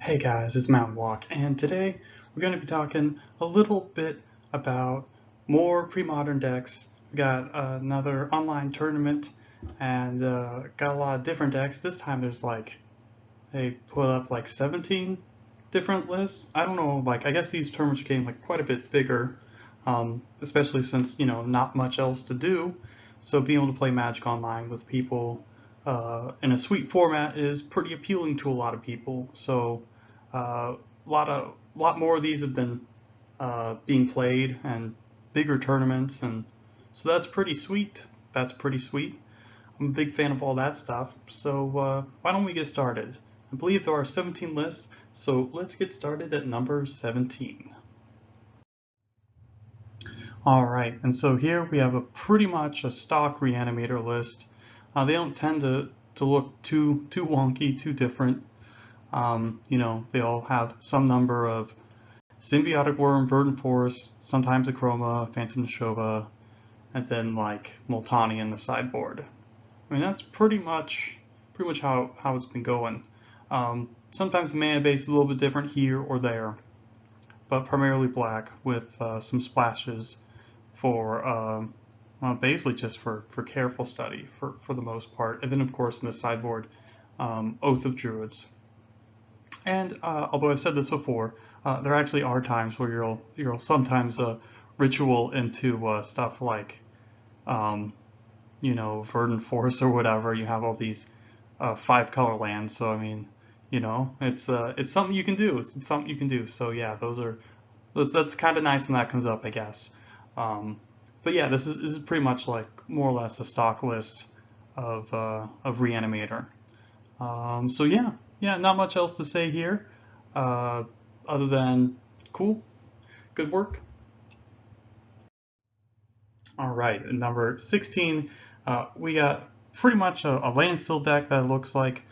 Hey guys, it's Mountain Walk, and today we're going to be talking a little bit about more pre-modern decks. We got another online tournament, and got a lot of different decks. This time there's they put up like 17 different lists. I don't know, I guess these tournaments are getting quite a bit bigger, especially since, not much else to do. So being able to play Magic online with people in a sweet format is pretty appealing to a lot of people. So a lot more of these have been being played and bigger tournaments, and so that's pretty sweet. That's pretty sweet. I'm a big fan of all that stuff. So why don't we get started? I believe there are 17 lists, so let's get started at number 17. All right, and so here we have a pretty much a stock reanimator list. They don't tend to look too wonky, too different. They all have some number of Symbiotic Worm, Verdant Force, sometimes Acroma, Phantom Neshova, and then Multani in the sideboard. I mean, that's pretty much how it's been going. Sometimes the mana base is a little bit different here or there, but primarily black with some splashes for basically just for careful study for the most part. And then of course in the sideboard, Oath of Druids. And although I've said this before, there actually are times where you'll sometimes ritual into stuff like Verdant Force or whatever. You have all these 5-color lands, so I mean, it's something you can do. It's something you can do. So yeah, that's kind of nice when that comes up, I guess. But yeah, this is pretty much like more or less a stock list of Reanimator. So yeah, not much else to say here, uh, other than cool, good work. All right, at number 16, we got pretty much a landstill deck that looks like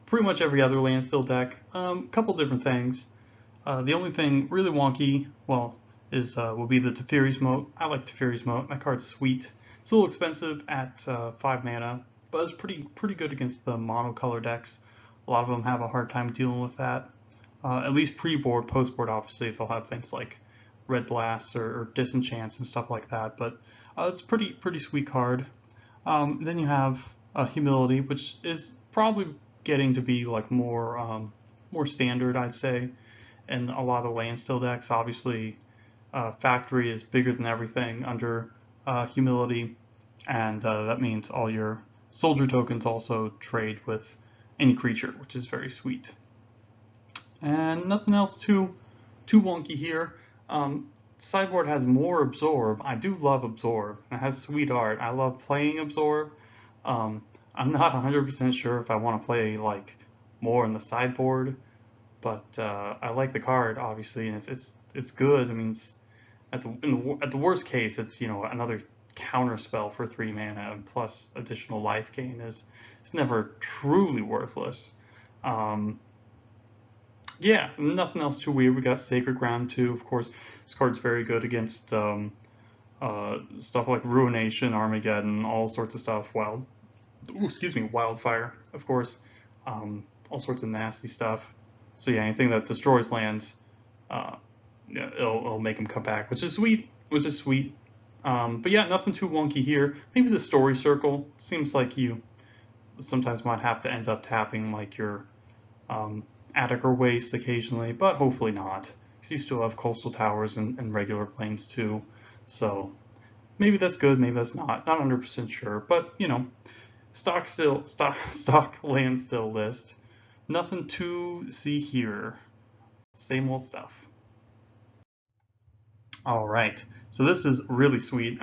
pretty much every other landstill deck. Couple different things. The only thing really wonky, well, is will be the Teferi's Moat. I like Teferi's Moat. That card's sweet. It's a little expensive at 5 mana, but it's pretty good against the monocolor decks. A lot of them have a hard time dealing with that. At least pre-board, post-board, obviously, they'll have things like Red Blast or Disenchants and stuff like that. But it's pretty sweet card. Then you have Humility, which is probably getting to be more standard, I'd say, in a lot of landstill decks. Obviously, Factory is bigger than everything under Humility, and that means all your soldier tokens also trade with any creature, which is very sweet. And nothing else too wonky here. Sideboard has more Absorb. I do love Absorb. It has sweet art. I love playing Absorb. I'm not 100% sure if I want to play more in the sideboard, but I like the card obviously, and it's good. I mean, at the worst case, it's another counter spell for 3 mana plus additional life gain is it's never truly worthless. Um, yeah, nothing else too weird. We got Sacred Ground too. Of course, this card's very good against stuff like Ruination, Armageddon, all sorts of stuff. Wildfire, of course, all sorts of nasty stuff. So yeah, anything that destroys lands, uh, yeah, it'll make them come back, which is sweet. Which is sweet. But yeah, nothing too wonky here. Maybe the Story Circle seems like you sometimes might have to end up tapping like your Attic or Waste occasionally, but hopefully not, because you still have Coastal Towers and regular planes too. So maybe that's good, maybe that's not. Not 100% sure, but stock land still list. Nothing to see here. Same old stuff. All right, so this is really sweet.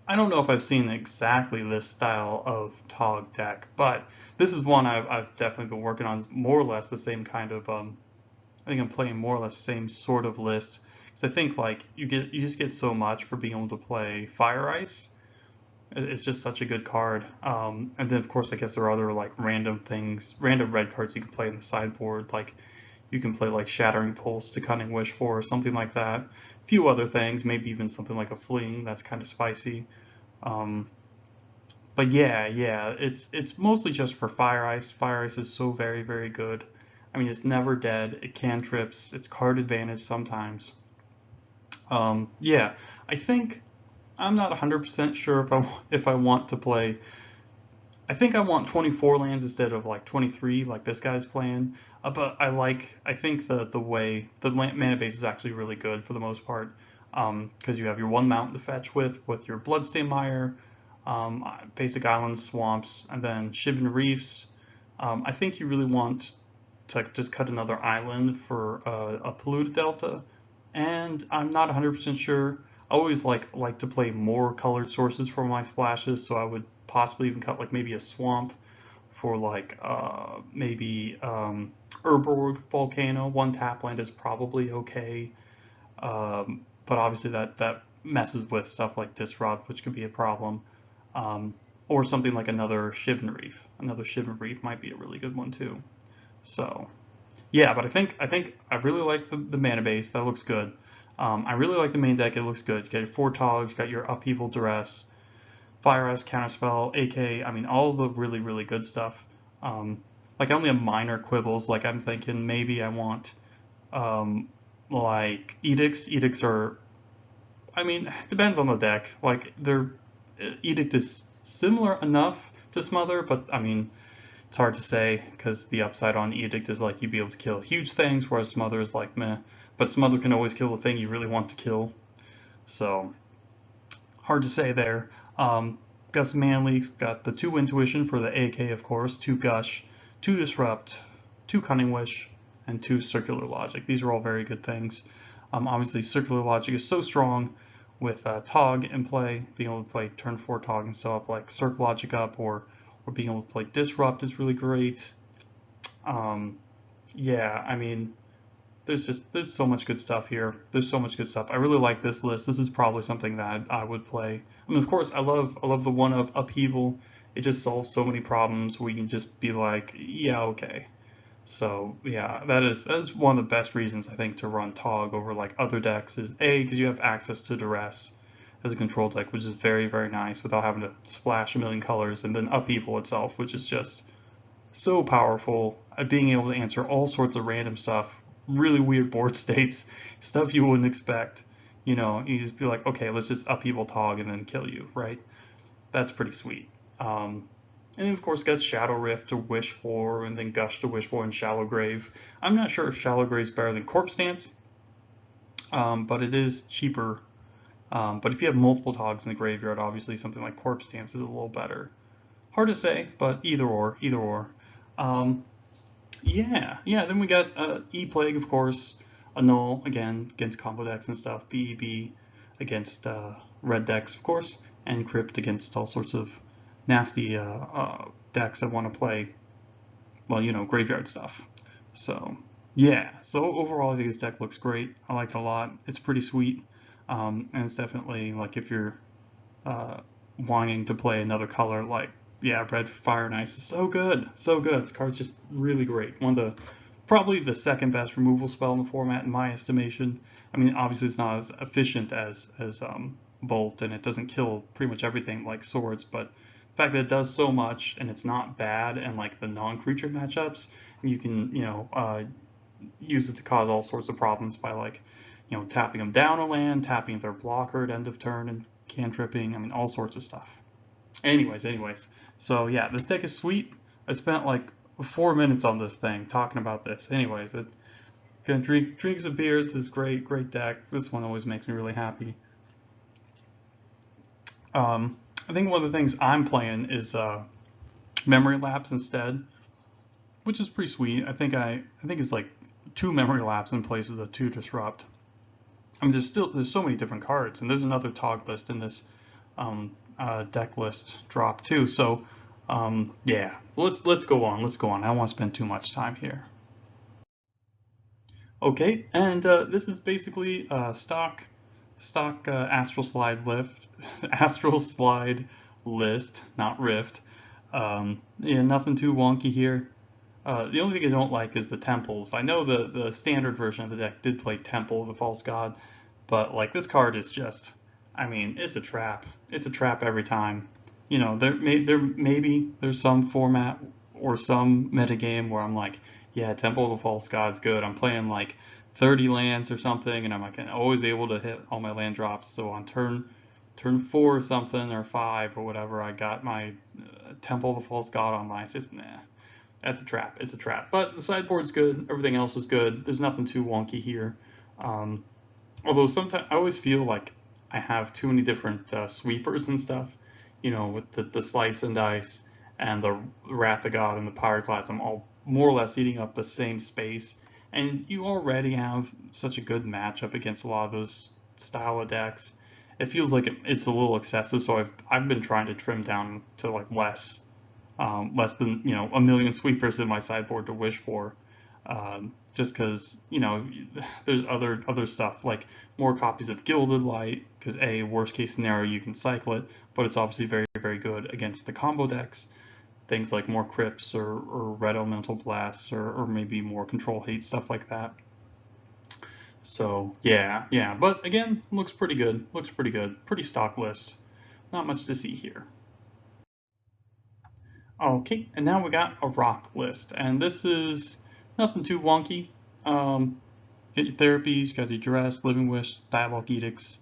I don't know if I've seen exactly this style of Tog deck, but this is one I've definitely been working on. It's more or less the same kind of, I think I'm playing more or less the same sort of list. Because I think you just get so much for being able to play Fire Ice. It's just such a good card. And then of course I guess there are other random things, random red cards you can play in the sideboard. Like you can play Shattering Pulse to Cunning Wish for or something like that. A few other things, maybe even something like a Fling that's kind of spicy. Um, but yeah, it's mostly just for Fire Ice. Fire Ice is so very good. I mean, it's never dead. It cantrips. It's card advantage sometimes. Yeah, I think I'm not 100% sure if I want to play. I think I want 24 lands instead of like 23 like this guy's playing. But I think the way the mana base is actually really good for the most part. Because you have your one mountain to fetch with your Bloodstained Mire, basic islands, swamps, and then Shivan Reefs. I think you really want to just cut another island for a polluted delta. And I'm not 100% sure. I always like to play more colored sources for my splashes, so I would possibly even cut like maybe a swamp for like maybe Urborg Volcano. One tap land is probably okay, but obviously that messes with stuff like Disrupt, which could be a problem. Um, or something like another Shivan Reef. Another Shivan Reef might be a really good one too. So yeah, but I think I really like the mana base. That looks good. I really like the main deck. It looks good. You got your four togs, you got your upheaval duress, fire ice counterspell, AK. I mean, all the really good stuff. Um, like I only have minor quibbles. Like I'm thinking maybe I want um, like edicts. Edicts are. I mean, it depends on the deck. Like they're edict is similar enough to smother, but I mean it's hard to say because the upside on Edict is like you'd be able to kill huge things, whereas Smother is like meh. But Smother can always kill the thing you really want to kill. So hard to say there. Got some mana leaks, got the 2 Intuition for the AK, of course, 2 Gush, 2 Disrupt, 2 Cunning Wish, and 2 Circular Logic. These are all very good things. Obviously, Circular Logic is so strong with Tog in play, being able to play turn 4 Tog and stuff like Circle Logic up, or being able to play Disrupt is really great. Um, yeah, I mean, there's so much good stuff here. There's so much good stuff. I really like this list. This is probably something that I would play. I mean, of course, I love the one of Upheaval. It just solves so many problems where you can just be like, yeah, okay. So yeah, that is one of the best reasons I think to run Tog over like other decks is A, because you have access to Duress as a control deck, which is very nice without having to splash a million colors, and then Upheaval itself, which is just so powerful at being able to answer all sorts of random stuff, really weird board states, stuff you wouldn't expect. You know, you just be like, okay, let's just Upheaval Tog and then kill you, right? That's pretty sweet. And then of course got Shadow Rift to wish for, and then Gush to wish for, and Shallow Grave. I'm not sure if Shallow Grave is better than Corpse Dance, but it is cheaper. But if you have multiple Togs in the graveyard, obviously something like Corpse Dance is a little better. Hard to say, but either or, either or. Um, yeah. Then we got E-Plague, of course, a null again against combo decks and stuff. BEB against red decks, of course, and Crypt against all sorts of nasty decks that want to play, well, you know, graveyard stuff. So yeah. So overall, I think this deck looks great. I like it a lot. It's pretty sweet, and it's definitely like if you're uh, wanting to play another color, like yeah, red fire and ice is so good, so good. This card's just really great. One of the probably the second best removal spell in the format in my estimation. I mean, obviously it's not as efficient as Bolt, and it doesn't kill pretty much everything like swords, but the fact that it does so much and it's not bad, and like the non-creature matchups, you can use it to cause all sorts of problems by like tapping them down a land, tapping their blocker at end of turn, and cantripping. I mean, all sorts of stuff. Anyways. So yeah, this deck is sweet. I spent like 4 minutes on this thing talking about this. Anyways, gonna drink some beer. This is great deck. This one always makes me really happy. I think one of the things I'm playing is Memory Lapse instead, which is pretty sweet. I think it's like 2 Memory Lapse in place of the 2 Disrupt. I mean, there's so many different cards, and there's another Tog list in this deck list drop too. So yeah, let's go on. Let's go on. I don't want to spend too much time here. Okay, and this is basically stock Astral Slide lift, Astral Slide list, not Rift. Yeah, nothing too wonky here. The only thing I don't like is the temples. I know the standard version of the deck did play Temple of the False God, but like this card is just, I mean, it's a trap. It's a trap every time. You know, maybe there's some format or some metagame where I'm like, Yeah, Temple of the False God's good. I'm playing like 30 lands or something, and I'm like always able to hit all my land drops. So on turn 4 or something, or 5 or whatever, I got my Temple of the False God online. It's just nah, that's a trap. It's a trap. But the sideboard's good. Everything else is good. There's nothing too wonky here. Um, Although sometimes I always feel like I have too many different sweepers and stuff. You know, with the slice and dice and the Wrath of God and the Pyroclasm, I'm all more or less eating up the same space. And you already have such a good matchup against a lot of those style of decks. It feels like it's a little excessive, so I've been trying to trim down to like less than a million sweepers in my sideboard to wish for, just because there's other stuff like more copies of Gilded Light, because worst case scenario you can cycle it, but it's obviously very good against the combo decks. Things like more Crypts or Red Elemental Blasts or maybe more Control Hate, stuff like that. So yeah, but again, looks pretty good. Looks pretty good. Pretty stock list. Not much to see here. Okay, and now we got a rock list, and this is nothing too wonky. Get your therapies, got your duress, living wish, dialogue edicts,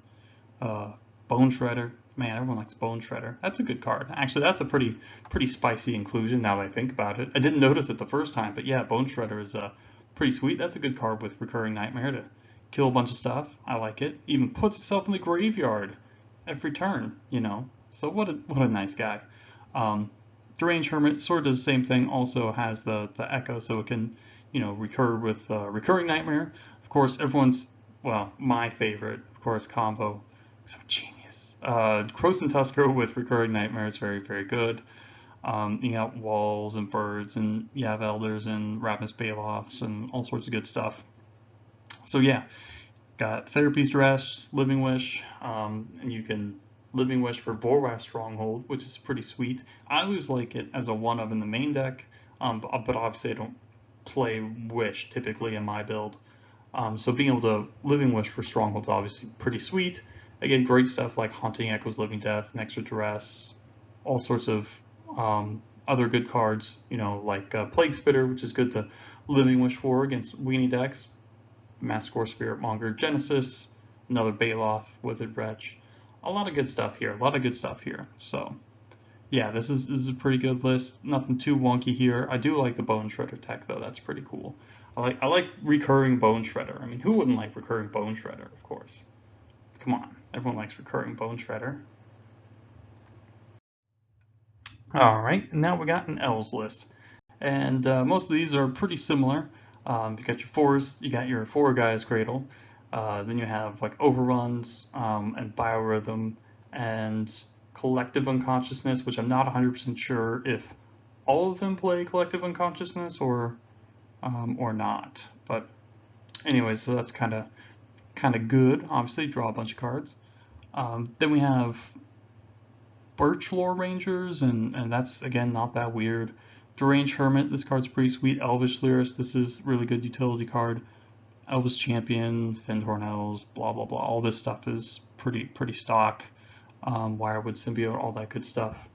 uh, bone shredder. Man, everyone likes bone shredder. That's a good card. Actually, that's a pretty spicy inclusion now that I think about it. I didn't notice it the first time, but yeah, bone shredder is pretty sweet. That's a good card with recurring nightmare to kill a bunch of stuff. I like it. Even puts itself in the graveyard every turn. So what a nice guy. Um, Deranged Hermit sort of does the same thing. Also has the echo, so it can recur with recurring nightmare. Of course, my favorite, of course, combo. So genius. Croson Tusker with recurring nightmare is very good. You got walls and birds, and you have elders and Ravenous Baloths and all sorts of good stuff. So yeah, got Therapy's Dress, Living Wish, and you can Living Wish for Vorwash Stronghold, which is pretty sweet. I always like it as a one-of in the main deck, but obviously I don't play Wish typically in my build. So being able to Living Wish for Stronghold is obviously pretty sweet. Again, great stuff like Haunting Echoes, Living Death, Next to Duress, all sorts of other good cards, like Plague Spitter, which is good to Living Wish for against Weenie decks. Massacre Spirit Monger, Genesis, another Baloth, Withered Wretch. A lot of good stuff here. A lot of good stuff here. So yeah, this is a pretty good list. Nothing too wonky here. I do like the Bone Shredder tech though. That's pretty cool. I like recurring Bone Shredder. I mean, who wouldn't like recurring Bone Shredder? Of course. Come on, everyone likes recurring Bone Shredder. All right, and now we got an Elves list, and most of these are pretty similar. You got your Forest, you got your Four Guys Cradle, then you have like Overruns and Biorhythm and Collective Unconsciousness, which I'm not 100% sure if all of them play Collective Unconsciousness or not. But anyways, so that's kind of good. Obviously, draw a bunch of cards. Then we have Birchlore Rangers, and that's again not that weird. Deranged Hermit, this card's pretty sweet. Elvish Lyrist, this is really good utility card. Elvis Champion, Findhorn Elves, blah blah blah. All this stuff is pretty stock. Wirewood Symbiote, all that good stuff.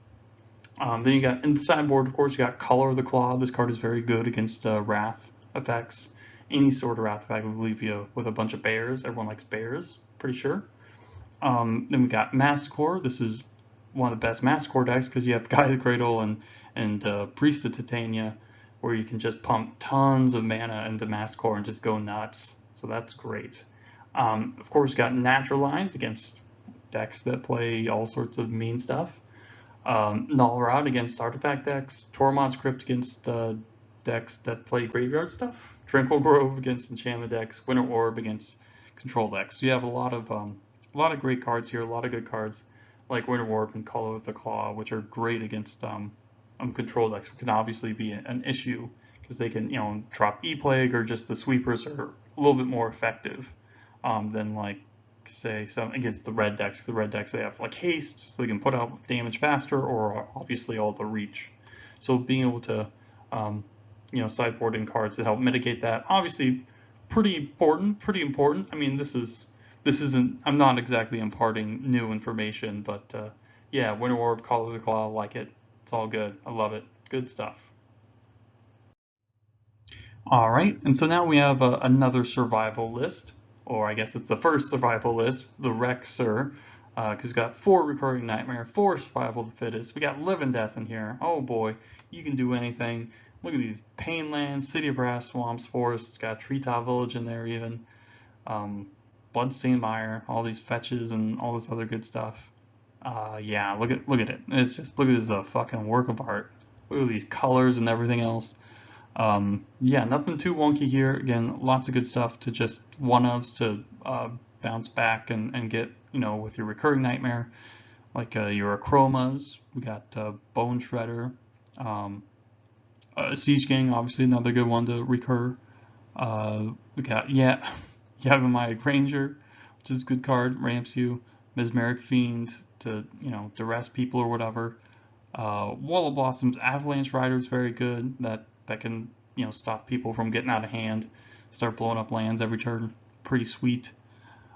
Then you got in the sideboard, of course, you got Color of the Claw. This card is very good against Wrath effects. Any sort of Wrath effect will leave you with a bunch of bears. Everyone likes bears, pretty sure. Then we got Massacre. This is one of the best Massacre decks because you have Gaia's Cradle and Priest of Titania, where you can just pump tons of mana into Massacre and just go nuts. So that's great. Of course, you got Naturalize against decks that play all sorts of mean stuff. Null Rod against artifact decks. Tormod's Crypt against decks that play graveyard stuff. Tranquil Grove against enchantment decks. Winter Orb against control decks. So you have a lot of great cards here. A lot of good cards like Winter Orb and Color of the Claw, which are great against control decks. Which can obviously be an issue because they can drop E-Plague, or just the sweepers are a little bit more effective than like say some against the red decks. The red decks, they have like haste, so they can put out damage faster, or obviously all the reach. So being able to sideboard in cards to help mitigate that, obviously pretty important. I mean, this isn't, I'm not exactly imparting new information, but yeah, Winter Orb, Call of the Claw, I like it. It's all good. I love it. Good stuff. All right, and so now we have another survival list, or I guess it's the first survival list, the Rexer, because we've got 4 recurring nightmare, 4 survival of the fittest. We got live and death in here. Oh boy, you can do anything. Look at these Painlands, City of Brass, Swamps, Forests. Got Treetop Village in there even. Um, Bloodstained Mire, all these fetches and all this other good stuff. Yeah, look at it. It's just look at this fucking work of art. Look at these colors and everything else. Yeah, nothing too wonky here. Again, lots of good stuff to just one-ofs to bounce back and get, with your recurring nightmare, like your Achromas. We got Bone Shredder. Um, Siege Gang, obviously another good one to recur. We got, yeah, Yavimaya Granger, which is a good card, ramps you. Mesmeric Fiend to, duress people or whatever. Wall of Blossoms, Avalanche Rider is very good. That can stop people from getting out of hand, start blowing up lands every turn. Pretty sweet.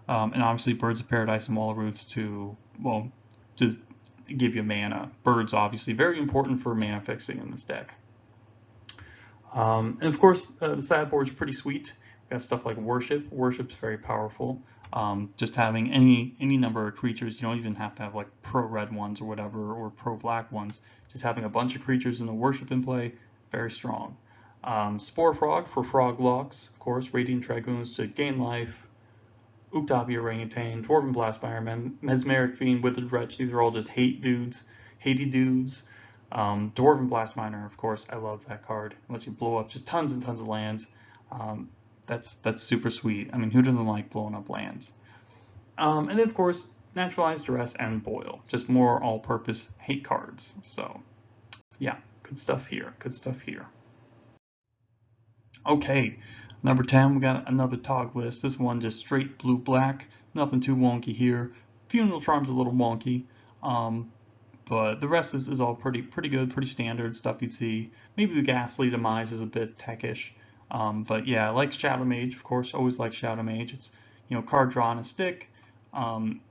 And obviously Birds of Paradise and Wall of Roots to just give you mana. Birds obviously very important for mana fixing in this deck. And of course the sideboard's pretty sweet. Got stuff like Worship. Worship's very powerful. Just having any number of creatures, you don't even have to have like pro red ones or whatever, or pro black ones. Just having a bunch of creatures in the Worship in play, very strong. Spore Frog for Frog Locks, of course. Radiant Dragoons to gain life. Uktabi Orangutan, Dwarven Blastfire, Mesmeric Fiend, Withered Wretch. These are all just hatey dudes. Dwarven Blastminer, of course. I love that card. It lets you blow up just tons and tons of lands. That's super sweet. I mean, who doesn't like blowing up lands? And then, of course, Naturalized Duress and Boil. Just more all-purpose hate cards. So, yeah, good stuff here. Good stuff here. Okay, number 10, we got another Tog list. This one just straight blue-black. Nothing too wonky here. Funeral Charm's a little wonky. But the rest is all pretty good, pretty standard stuff you'd see. Maybe the Ghastly Demise is a bit techish. But yeah, I like Shadow Mage, of course. Always like Shadow Mage. It's card draw on a stick, and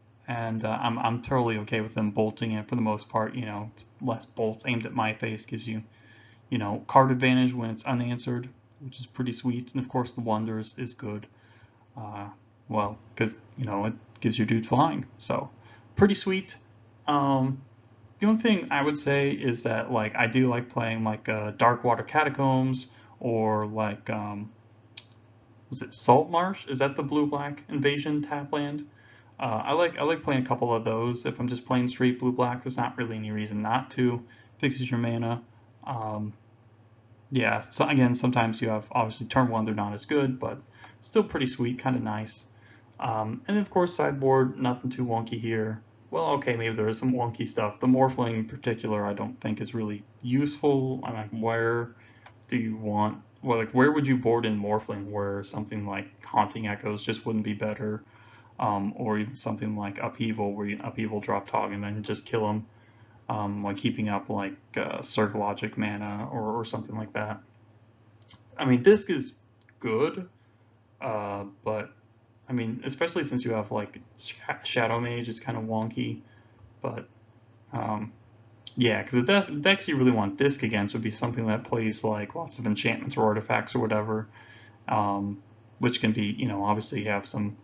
I'm totally okay with them bolting it for the most part. It's less bolts aimed at my face, gives you card advantage when it's unanswered, which is pretty sweet. And of course, the Wonder is good. Well, because it gives your dude flying, so pretty sweet. The only thing I would say is that I do like playing Darkwater Catacombs, or was it Salt Marsh? Is that the blue-black invasion tap land? I like playing a couple of those. If I'm just playing straight blue-black, there's not really any reason not to. Fixes your mana. Yeah, so again, sometimes you have, obviously, turn 1, they're not as good, but still pretty sweet, kind of nice. And then, of course, sideboard, nothing too wonky here. Well, okay, maybe there is some wonky stuff. The Morphling in particular, I don't think is really useful. I'm like, where do you want, well, where would you board in Morphling where something like Haunting Echoes just wouldn't be better? Or even something like Upheaval, where you Upheaval drop Tog and then just kill them, like keeping up Circle Logic mana or something like that. I mean, Disc is good, but I mean, especially since you have Shadow Mage, it's kind of wonky. But yeah, because the decks you really want Disc against would be something that plays lots of enchantments or artifacts or whatever, which can be, obviously you have some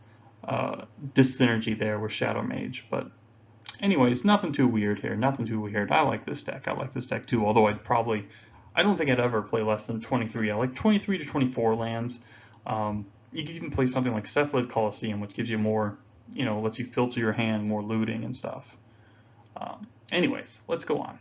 dyssynergy there with Shadow Mage. But anyways, nothing too weird here. Nothing too weird. I like this deck. I like this deck too. Although I don't think I'd ever play less than 23. I like 23 to 24 lands. You can even play something like Cephalid Coliseum, which gives you more, lets you filter your hand, more looting and stuff. Anyways, let's go on.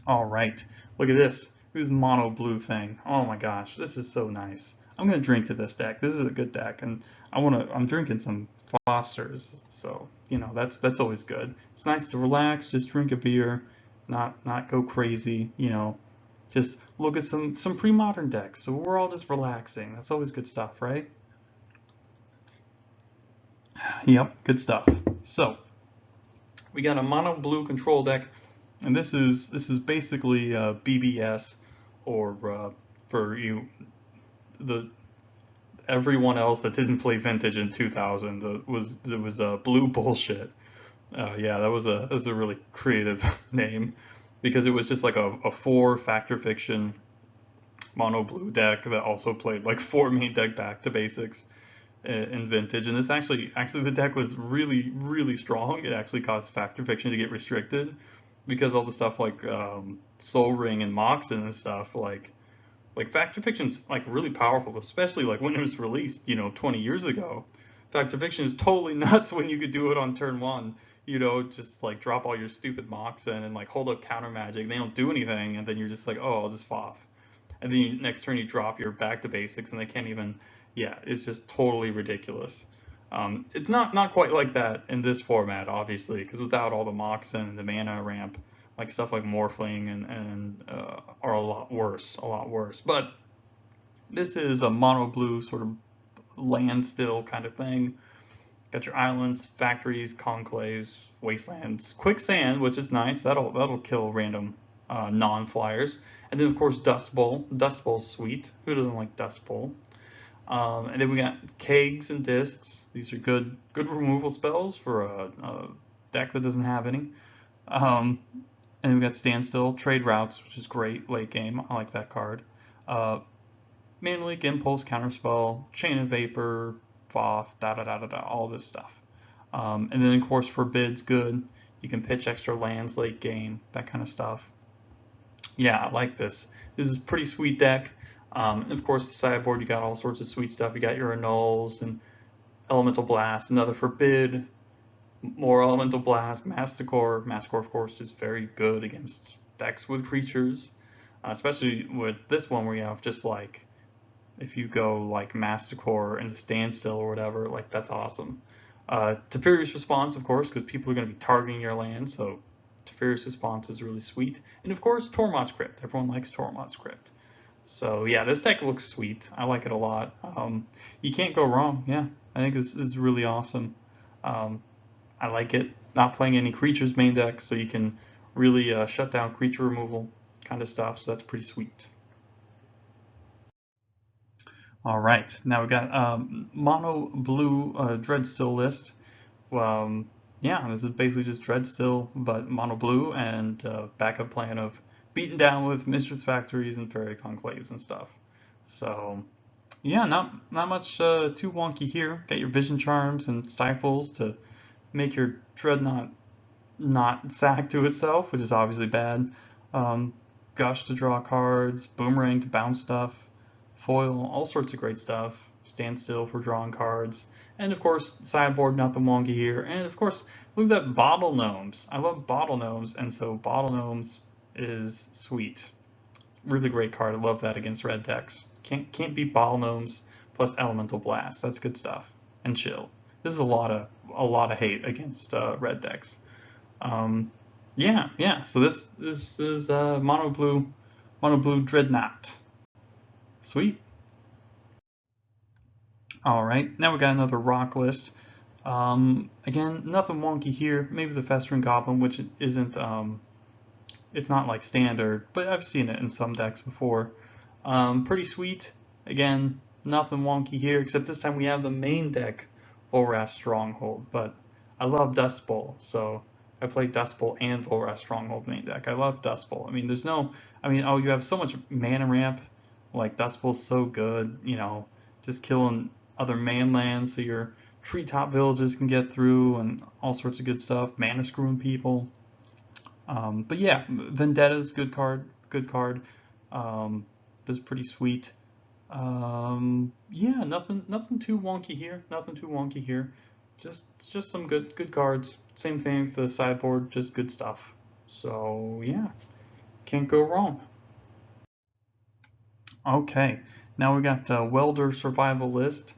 All right, look at this. This mono blue thing. Oh my gosh, this is so nice. I'm gonna drink to this deck. This is a good deck, and I'm drinking some Fosters, so that's always good. It's nice to relax, just drink a beer, not go crazy. Just look at some pre-modern decks. So we're all just relaxing. That's always good stuff, right? Yep, good stuff. So we got a mono blue control deck, and this is basically BBS, or for everyone else that didn't play Vintage in 2000. It was blue bullshit. Yeah, that was a really creative name, because it was just like a 4 fact or fiction mono blue deck that also played like 4 main deck back to basics in Vintage. And this actually the deck was really strong. It actually caused Fact or Fiction to get restricted because all the stuff like Soul Ring and Moxen and stuff like Fact or Fiction's like really powerful, especially like when it was released, 20 years ago. Fact or Fiction is totally nuts when you could do it on turn one. Just like drop all your stupid Moxen and like hold up counter magic. They don't do anything, and then you're just like, oh, I'll just FOF. And then next turn you drop your back to basics, and they can't even. Yeah, it's just totally ridiculous. It's not quite like that in this format, obviously, because without all the Moxen and the mana ramp, like stuff like Morphling and are a lot worse, a lot worse. But this is a mono blue sort of land still kind of thing. Got your islands, factories, conclaves, wastelands, quicksand, which is nice. That'll kill random non-flyers. And then of course Dust Bowl. Dust Bowl's sweet. Who doesn't like Dust Bowl? And then we got kegs and discs. These are good removal spells for a deck that doesn't have any. Um, and we got Standstill, Trade Routes, which is great late game. I like that card. Mana Leak, Impulse, Counterspell, Chain of Vapor, FOF, all this stuff. And then of course Forbid's good. You can pitch extra lands late game, that kind of stuff. Yeah, I like this. This is a pretty sweet deck. And of course the sideboard, you got all sorts of sweet stuff. You got your Annuls and Elemental Blast, another Forbid, more Elemental Blast, Masticore. Masticore, of course, is very good against decks with creatures, especially with this one where you have just like, if you go like Masticore into Standstill or whatever, like that's awesome. Teferi's Response, of course, because people are going to be targeting your land, so Teferi's Response is really sweet. And of course, Tormod's Crypt. Everyone likes Tormod's Crypt. So yeah, this deck looks sweet. I like it a lot. You can't go wrong. Yeah, I think this is really awesome. I like it. Not playing any creatures main deck, so you can really shut down creature removal kind of stuff. So that's pretty sweet. All right, now we got mono blue Dreadstill list. Yeah, this is basically just Dreadstill, but mono blue and backup plan of beaten down with Mistress Factories and Fairy Conclaves and stuff. So yeah, not much too wonky here. Got your Vision Charms and Stifles to make your Dreadnought not sack to itself, which is obviously bad. Um, Gush to draw cards, Boomerang to bounce stuff, Foil, all sorts of great stuff. Standstill for drawing cards. And of course, sideboard, nothing wonky here. And of course, look at that Bottle Gnomes. I love Bottle Gnomes, and so Bottle Gnomes is sweet. Really great card. I love that against red decks. Can't beat Bottle Gnomes plus Elemental Blast. That's good stuff. And Chill. This is a lot of hate against red decks. Yeah. So this is mono blue Dreadnought. Sweet. All right, now we got another rock list. Again, nothing wonky here. Maybe the Festering Goblin, which isn't, it's not like standard, but I've seen it in some decks before. Pretty sweet. Again, nothing wonky here, except this time we have the main deck Volrath Stronghold, but I love Dust Bowl, so I play Dust Bowl and Volrath Stronghold main deck. I love Dust Bowl. I mean, oh, you have so much mana ramp. Like, Dust Bowl's so good, just killing other mainlands so your treetop villages can get through and all sorts of good stuff. Mana screwing people. But yeah, Vendetta's good card. Good card. This is pretty sweet. Yeah, nothing too wonky here. Nothing too wonky here. Just some good cards. Same thing with the sideboard. Just good stuff. So yeah, can't go wrong. Okay, now we got Welder Survival List.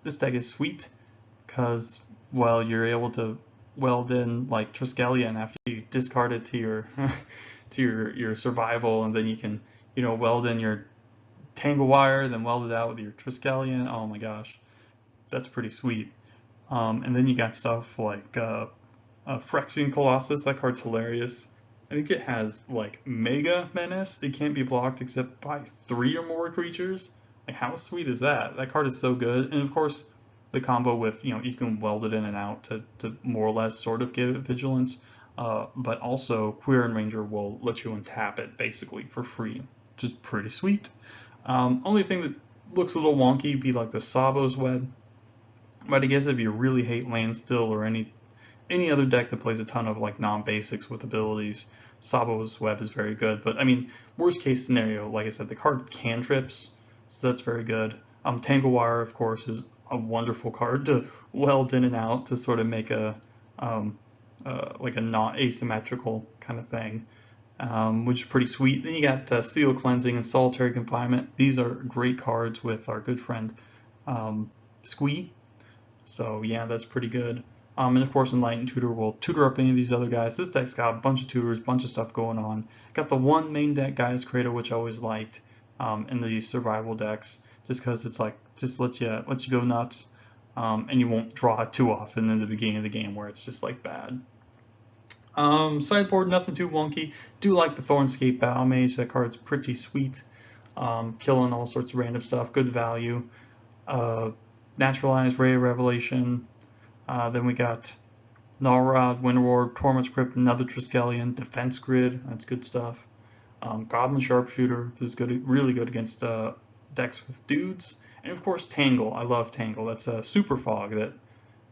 This deck is sweet because, well, you're able to weld in like Triskelion after you discard it to your to your survival, and then you can weld in your Tangle Wire, then weld it out with your Triskelion. Oh my gosh, that's pretty sweet. And then you got stuff like Phyrexian Colossus. That card's hilarious. I think it has like Mega Menace. It can't be blocked except by 3 or more creatures. Like, how sweet is that? That card is so good. And of course, the combo with, you can weld it in and out to more or less sort of give it vigilance. But also, Queer and Ranger will let you untap it basically for free which is pretty sweet. Only thing that looks a little wonky would be like the Sabo's Web. But I guess if you really hate Landstill or any other deck that plays a ton of like non-basics with abilities, Sabo's Web is very good. But I mean, worst case scenario, like I said, the card cantrips, so that's very good. Tangle Wire, of course, is a wonderful card to weld in and out to sort of make a like a not asymmetrical kind of thing, which is pretty sweet. Then you got Seal Cleansing and Solitary Confinement. These are great cards with our good friend Squee. So yeah, that's pretty good. And of course, Enlightened Tutor will tutor up any of these other guys. This deck's got a bunch of tutors, bunch of stuff going on. Got the one main deck, Gaia's Cradle, which I always liked in the survival decks, just because it's like just lets you go nuts, and you won't draw it too often in the beginning of the game where it's just like bad. Sideboard, nothing too wonky. Do like the Thornscape Battle Mage. That card's pretty sweet. Killing all sorts of random stuff. Good value. Naturalized Ray of Revelation. Then we got Nullrod, Winterward, Torment's Crypt, another Triskelion, Defense Grid. That's good stuff. Goblin Sharpshooter. This is good, really good against decks with dudes. And of course, Tangle. I love Tangle. That's a Super Fog.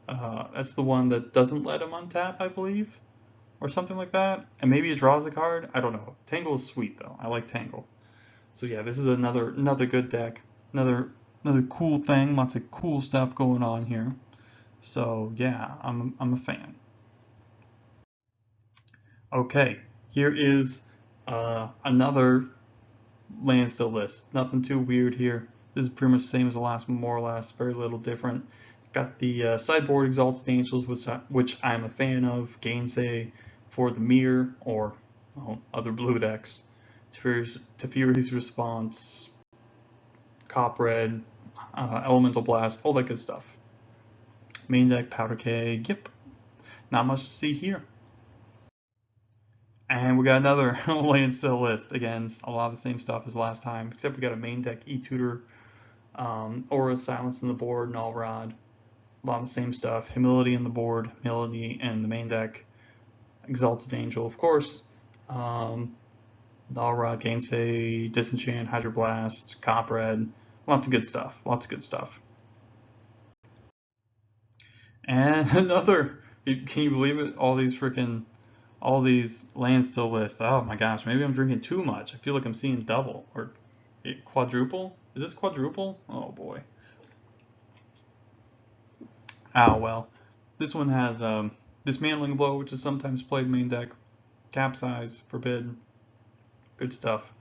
That's the one that doesn't let him untap, I believe, or something like that. And maybe it draws a card. I don't know. Tangle is sweet though. I like Tangle. So yeah, this is another good deck. Another cool thing. Lots of cool stuff going on here. So yeah, I'm a fan. Okay, here is another Landstill list. Nothing too weird here. This is pretty much the same as the last one, more or less. Very little different. Got the sideboard Exalted Angels, which I'm a fan of. Gainsay for the Mirror or other blue decks. Teferi's Response, Cop Red, Elemental Blast, all that good stuff. Main deck Powder Keg. Yep, not much to see here. And we got another Landstill list. Again, a lot of the same stuff as last time, except we got a main deck E-Tutor, Aura Silence in the board, Nullrod. A lot of the same stuff. Humility in the board, Humility in the main deck, Exalted Angel, of course. Nullrod, Gainsay, Disenchant, Hydroblast, Cop Red. Lots of good stuff. Lots of good stuff. And another, can you believe it? All these Landstill lists. Oh my gosh, maybe I'm drinking too much. I feel like I'm seeing double or quadruple. Is this quadruple? Oh boy. Oh well. This one has Dismantling Blow, which is sometimes played main deck. Capsize, Forbid. Good stuff.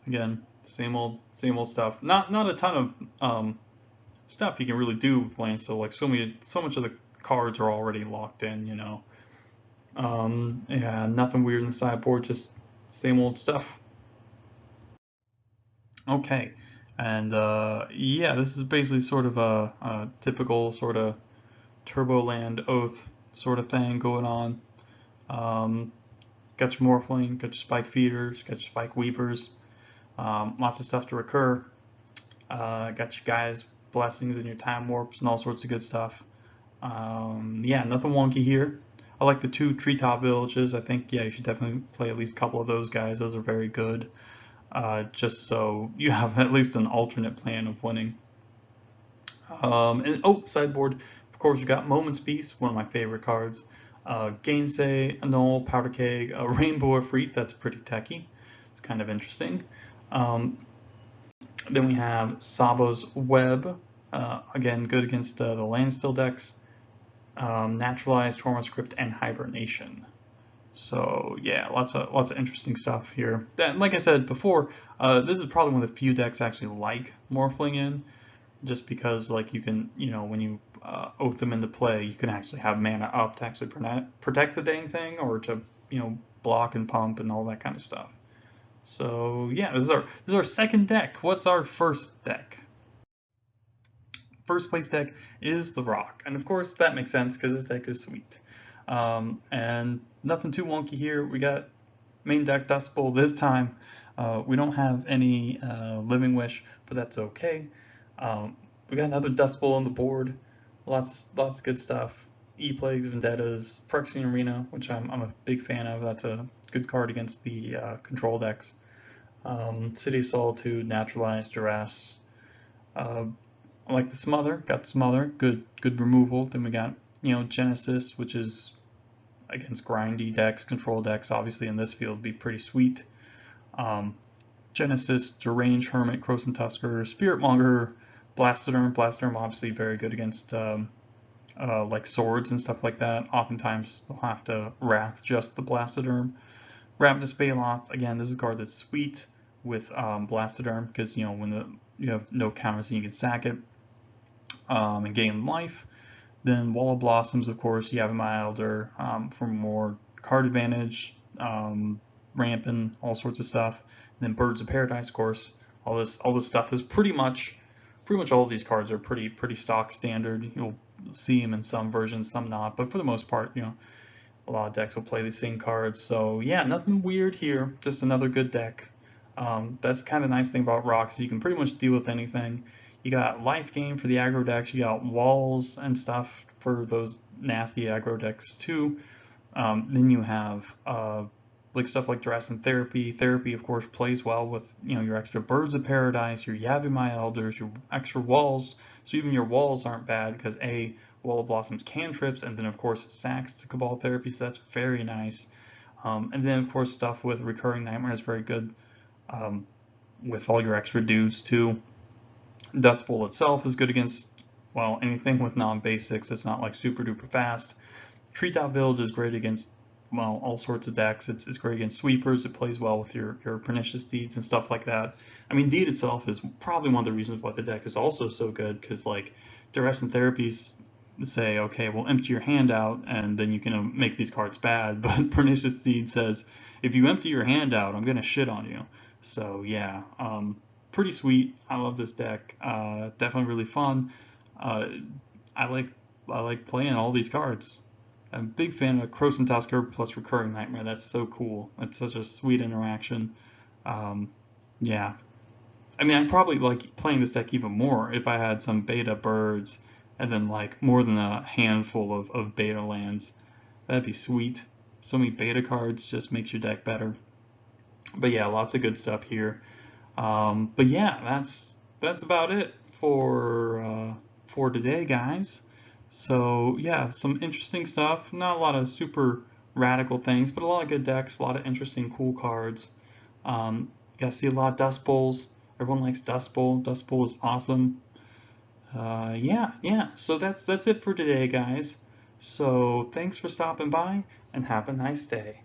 Again, same old stuff. Not a ton of stuff you can really do with Landstill. Like so much of the cards are already locked in, you know. Yeah, nothing weird in the sideboard, just same old stuff. Okay, and yeah, this is basically sort of a typical sort of Turboland Oath sort of thing going on. Got your Morphling, got your Spike Feeders, got your Spike Weavers, lots of stuff to recur. Got your guys' blessings and your Time Warps and all sorts of good stuff. Yeah, nothing wonky here. I like the 2 Treetop Villages. I think, yeah, you should definitely play at least a couple of those guys. Those are very good. Just so you have at least an alternate plan of winning. And oh, sideboard. Of course, you got Moment's Peace, one of my favorite cards. Gainsay, Annul, Powder Keg, Rainbow Efreet. That's pretty techy. It's kind of interesting. Then we have Sabo's Web. Again, good against the Landstill decks. Naturalized, Torment's Crypt, and Hibernation. So yeah, lots of interesting stuff here. Like I said before, this is probably one of the few decks I actually like Morphling in, just because like you can, you know, when you oath them into play, you can actually have mana up to actually protect the dang thing, or to, you know, block and pump and all that kind of stuff. So yeah, this is our second deck. What's our first deck? First place deck is the Rock, and of course that makes sense because this deck is sweet. And nothing too wonky here. We got main deck Dust Bowl this time. We don't have any Living Wish, but that's okay. We got another Dust Bowl on the board. Lots of good stuff. E-Plagues, Vendettas, Phyrexian Arena, which I'm a big fan of. That's a good card against the control decks. City of Solitude, Naturalized, Duress. Uh, I like the Smother, got Smother, good removal. Then we got, Genesis, which is against grindy decks, control decks, obviously in this field be pretty sweet. Um, Genesis, Deranged Hermit, Croson Tusker, Spiritmonger, Blastoderm. Blastoderm obviously very good against like swords and stuff like that. Oftentimes they'll have to Wrath just the Blastoderm. Ravenous Baloth, again, this is a card that's sweet with Blastoderm because when you have no counters and you can sack it and gain life. Then Wall of Blossoms, of course, Yavimaya Elder for more card advantage, ramping, all sorts of stuff. And then Birds of Paradise, of course. All this stuff is pretty much all of these cards are pretty stock standard. You'll see them in some versions, some not, but for the most part, a lot of decks will play these same cards. So yeah, nothing weird here. Just another good deck. That's kind of the nice thing about rocks. You can pretty much deal with anything. You got life gain for the aggro decks. You got walls and stuff for those nasty aggro decks too. Then you have like stuff like Duress and Therapy. Therapy, of course, plays well with your extra Birds of Paradise, your Yavimaya Elders, your extra walls. So even your walls aren't bad because Wall of Blossoms cantrips, and then of course sacks to Cabal Therapy. So that's very nice. And then of course stuff with Recurring Nightmare is very good with all your extra dudes too. Dust Bowl itself is good against, well, anything with non-basics. It's not like super duper fast. Treetop Village is great against, well, all sorts of decks. It's great against sweepers. It plays well with your Pernicious Deeds and stuff like that. I mean, Deed itself is probably one of the reasons why the deck is also so good, because like Duress and Therapies say, okay, well, empty your hand out and then you can make these cards bad. But Pernicious Deed says, if you empty your hand out, I'm gonna shit on you. So yeah, pretty sweet. I love this deck. Definitely really fun. Uh, I like I like playing all these cards. I'm a big fan of Croson Tusker plus Recurring Nightmare. That's so cool. That's such a sweet interaction. Um, yeah, I mean, I'd probably like playing this deck even more if I had some beta birds and then like more than a handful of beta lands. That'd be sweet. So many beta cards just makes your deck better. But yeah, lots of good stuff here. But yeah, that's about it for today, guys. So yeah, some interesting stuff. Not a lot of super radical things, but a lot of good decks, a lot of interesting, cool cards. You guys see a lot of Dust Bowls. Everyone likes Dust Bowl. Dust Bowl is awesome. Yeah. So that's it for today, guys. So thanks for stopping by, and have a nice day.